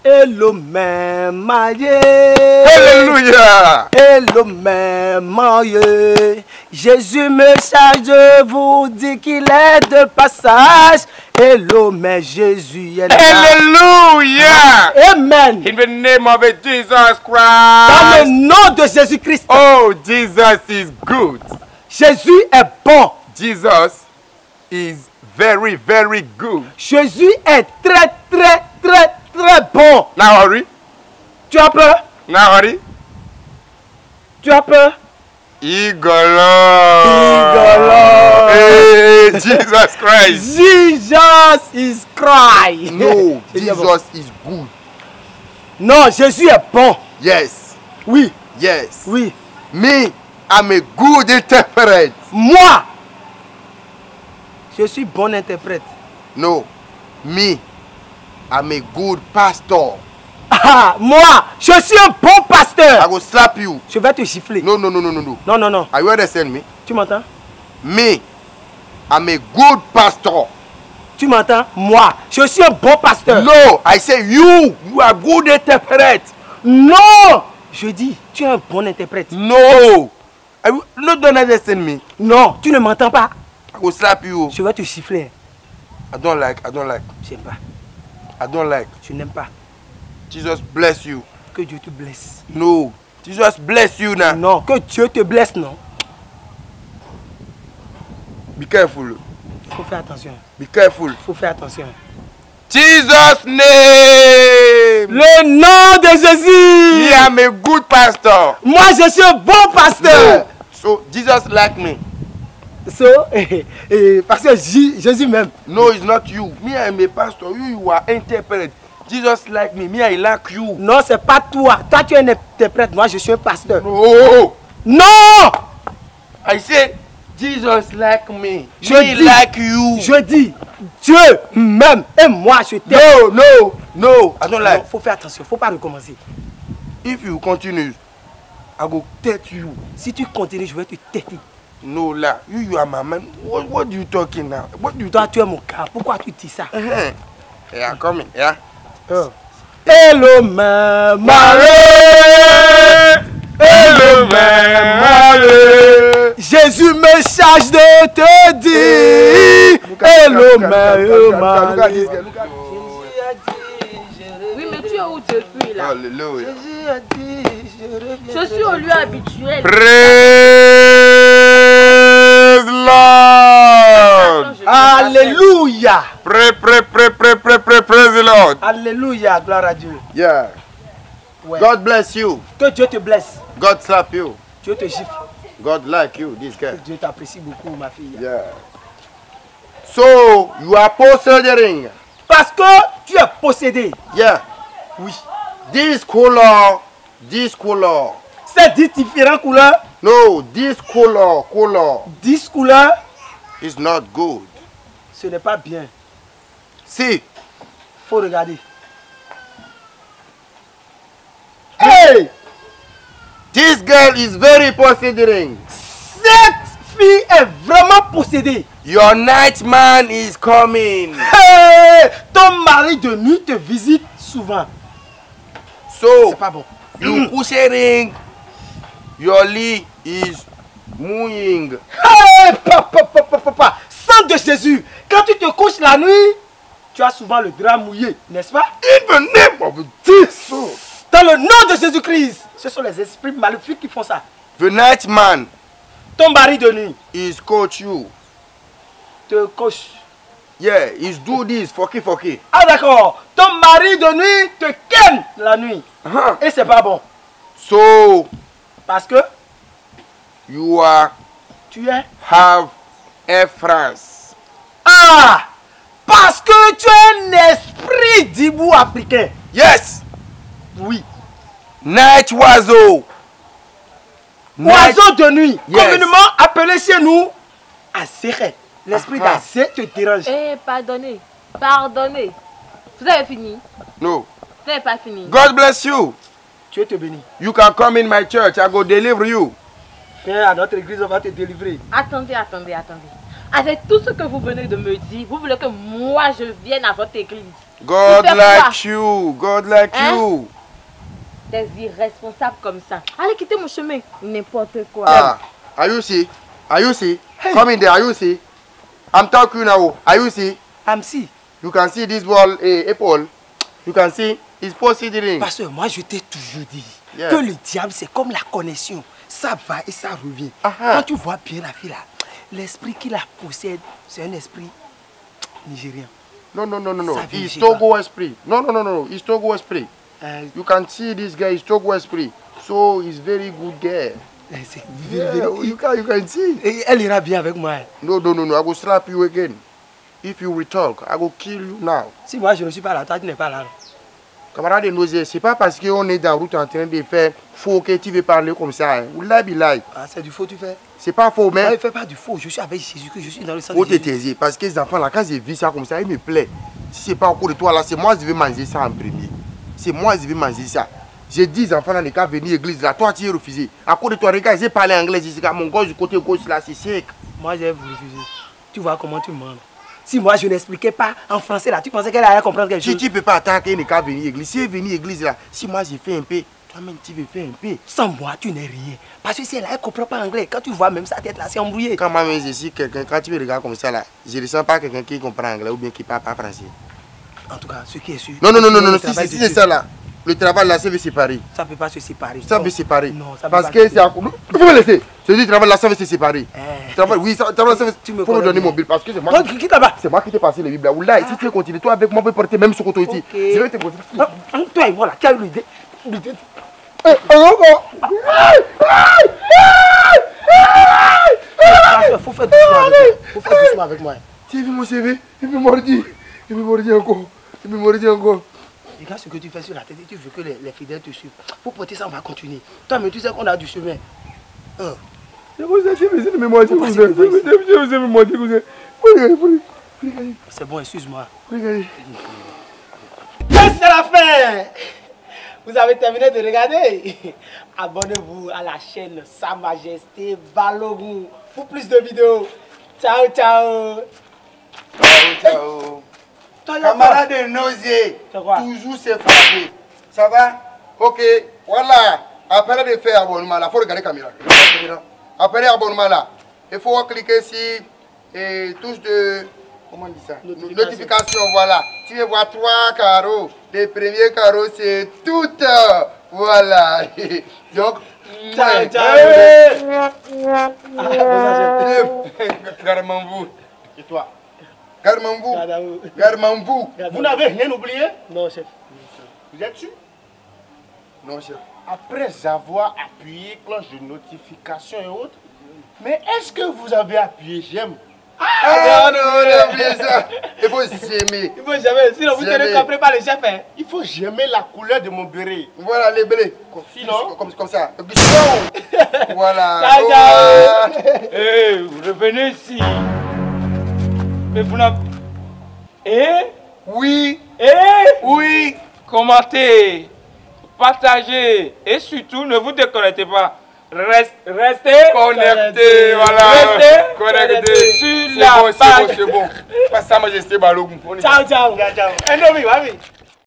Et le même marié. Alléluia. Et le même marié. Jésus me charge de vous dire qu'il est de passage. Et le même Jésus est là. Alléluia. Amen. In the name of Jesus Dans le Christ. nom de Jésus-Christ. Oh, Jesus is good. Jésus est bon. Jesus is very, very good. Jésus est très, très, très, très bon. Now hurry. Tu as peur? Now hurry. Tu as peur? Igolo. Igolo. Hey, Jesus Christ. Jesus is Christ. No, Jesus is good. Non, Jésus est bon. Yes. Oui, Yes. oui. Me, I'm a good interpret. Moi, je suis bon interprète. No. Me, I'm a good pastor. Ah, moi, je suis un bon I pasteur. will slap you. Je vais te gifler. No, no, no, no, no, no. Non, non, non. Are you understand me? Tu m'entends? Me, I'm a good pastor. Tu m'entends? Moi, je suis un bon pasteur. No, I say you are good interpret. Non, je dis, tu es un bon interprète. No. No, don't understand me. Non, tu ne m'entends pas. I will slap you. Je vais te gifler. I don't like. Je n'aime pas. I don't like. Je n'aime pas. Jesus bless you. Que Dieu te blesse. No. Jesus bless you now. Non, que Dieu te blesse, non. Be careful. Faut faire attention. Be careful. Faut faire attention. Jesus' name. Le nom de Jésus. Me, I'm a good pastor. Moi, je suis un bon pasteur. No. So Jesus like me. So, parce que Jésus même. No, it's not you. Me, I'm a pastor. You are interpret. Jesus like me. Me, I like you. Non, c'est pas toi. Toi, tu es un interprète. Moi, je suis un pasteur. No. Non! I say Jesus like me. Je Me dis- like you. Je dis, Dieu m'aime et moi, je t'aime. No, no, no. I don't Non, like. faut faire attention. Faut pas recommencer. If you continue, I go test you. Si tu continues, je vais te têter. No, la. You are my man. What do you talking now? What do you Toi, tu es mon gars. Pourquoi tu dis ça? Yeah, come in. Yeah. Et le même mari. Et le même mari. Jésus me charge de te dire. Et le même mari. Oui, mais tu es où depuis là? Hallelujah. Jésus a dit, je reviens. Je suis au lieu habituel. Praise Lord. Alléluia. Praise the Lord. Alléluia. Gloire à Dieu. Yeah. Ouais. God bless you. Que Dieu te blesse. God slap you. Dieu te gifle. God like you, this guy. Dieu t'apprécie beaucoup, ma fille. Yeah. So, you are posting. Parce que tu es possédé. Yeah. Oui. This color. C'est 10 différentes couleurs. No, this color 10 couleurs. is not good. Ce n'est pas bien. See, Faut regarder. Hey! this girl is very posting. Cette fille est vraiment possédée. Your night man is coming. Hey! Ton mari de nuit te visite souvent. So, C'est pas bon. you pushing. Your leg is moving. Hey! Papa. Sang de Jésus. Quand tu te couches la nuit, tu as souvent le drap mouillé, n'est-ce pas? In the name of Jesus. Dans le nom de Jésus-Christ. Ce sont les esprits maléfiques qui font ça. The night man Ton mari de nuit is coach you. te couche. Yeah, he's do this, forky. Ah d'accord. Ton mari de nuit te ken la nuit. Uh-huh. Et c'est pas bon. So, Parce que you are tu es... have Air France. Ah! Parce que tu es un esprit d'hibou africain. Yes. Oui. Night oiseau. Oiseau de nuit. Yes. Communément appelé chez nous Azéré. L'esprit d'Azé te dérange. Eh, pardonnez. Pardonnez. Vous avez fini? No. Vous n'avez pas fini. God bless you. Dieu te bénit. You can come in my church. I go deliver you. Viens à notre église, on va te délivrer. Attendez. Avec tout ce que vous venez de me dire, vous voulez que moi je vienne à votre église? God faire like you. God like Hein? you. Des irresponsables comme ça. Allez, quittez mon chemin. N'importe quoi. Ah, are you see? Are you see? Come in there, are you see? I'm talking now. Are you see? I'm see. You can see this ball, Apple. You can see it's proceeding. Parce que moi, je t'ai toujours dit Yeah. que le diable, c'est comme la connexion. Ça va et ça revient. Aha. Quand tu vois bien la fille là, l'esprit qui la possède, c'est un esprit nigérien. No. Ça vient, It's je sais pas. Togo Esprit. No. It's Togo Esprit. You can see this guy is Togo Esprit. So he's very good guy. C'est Yeah, you can see. Et elle ira bien avec moi. No. I will slap you again. If you will talk, I will kill you now. Si moi je ne suis pas là, toi tu n'es pas là. Camarade de Nosé, c'est pas parce qu'on est en route en train de faire faux que tu veux parler comme ça. Hein. Oula bilay. Ah, c'est du faux tu fais. C'est pas faux, Mais mais ne fais pas du faux. Je suis avec Jésus, que je suis dans le sang faut de te Jésus. taire. Parce que les enfants là, quand j'ai vu ça comme ça, ils me plaît. Si c'est pas au cours de toi là, c'est moi qui vais manger ça en premier. C'est moi qui vais manger ça. J'ai dit aux enfants là, les gars, venir à l'église là. Toi, tu es refusé. À cause de toi, regarde, j'ai parlé anglais. J'ai dit, mon gars du côté gauche là, c'est sec. Moi j'ai refusé. Tu vois comment tu mens. Si moi je n'expliquais pas en français là, tu pensais qu'elle allait comprendre quelque Si chose. tu ne peux pas attaquer les gars, venir à l'église. Si elle venir à l'église là, si moi j'ai fait un peu, toi-même tu veux faire un peu. Sans moi, tu n'es rien. Parce que si elle ne comprend pas anglais, quand tu vois même sa tête là, c'est embrouillé. Quand moi-même je suis quelqu'un, quand tu me regardes comme ça là, je ne ressens pas quelqu'un qui comprend anglais ou bien qui parle pas français. En tout cas, ce qui est sûr. Non, le si travail de c'est Dieu, ça là, le travail là, ça veut séparer. ça ne peut pas se séparer. Ça veut séparer. Non, ça peut Parce pas que se c'est à cause. Il faut me laisser. Je dis, le travail là, ça veut se séparer. Eh. Travail, oui, ça veut se Tu me faut me connais donner bien. mon bill parce que c'est moi. Non, quitte là-bas. C'est moi qui t'ai passé les bibles là. Oula, si tu veux continuer, toi avec moi, on peut porter même ce côté ici. Ok. Je vais te continuer. Non, toi et moi là, qui a eu l'idée. Il faut faire doucement avec moi. Faut faire doucement avec moi. Tu as vu mon CV? Il me mordit. Il me mordit encore. Il me mordit encore. Regarde ce que tu fais sur la tête et tu veux que les fidèles te suivent. Faut porter ça, on va continuer. Toi, mais tu sais qu'on a du chemin. C'est pour ça que je me mordis. Je me mordis. C'est bon, excuse-moi. Regardez. C'est la fin. Vous avez terminé de regarder. Abonnez-vous à la chaîne Sa Majesté Balogun pour plus de vidéos. Ciao, ciao. Ciao. Toi, y a Camarade de Nosé, C'est quoi? toujours c'est frappé. Ça va? Ok, voilà. Après de faire abonnement là, il faut regarder la caméra. Après l'abonnement là, il faut cliquer sur touche de. Comment on dit ça? Notification, voilà. Tu vas voir 3 carreaux. Le premier carreau, c'est tout. Voilà. Donc, Ciao, ciao. Garmambou. Et toi? Garmambou. Garde-à-vous. Garmambou. Vous n'avez rien oublié? Non, chef. Vous êtes sûr? Non, chef. Après avoir appuyé cloche de notification et autres, mais est-ce que vous avez appuyé j'aime? Ah non, on a oublié ça. Il faut s'aimer. Il faut jamais, sinon vous Jamais. tenez compris par le chef. Hein. Il faut j'aimer la couleur de mon béret. Voilà les blés. Sinon? Comme ça. Voilà. Ciao, ciao. Eh, vous revenez ici. Mais vous n'avez... Eh? Oui. Eh? Oui. Commentez, partagez et surtout ne vous déconnectez pas. Restez Connecté, voilà. Restez Connecté. sur C'est la bon, page. c'est bon. Pas Sa Majesté Balogun. Ciao, ciao. Ciao. Un homme,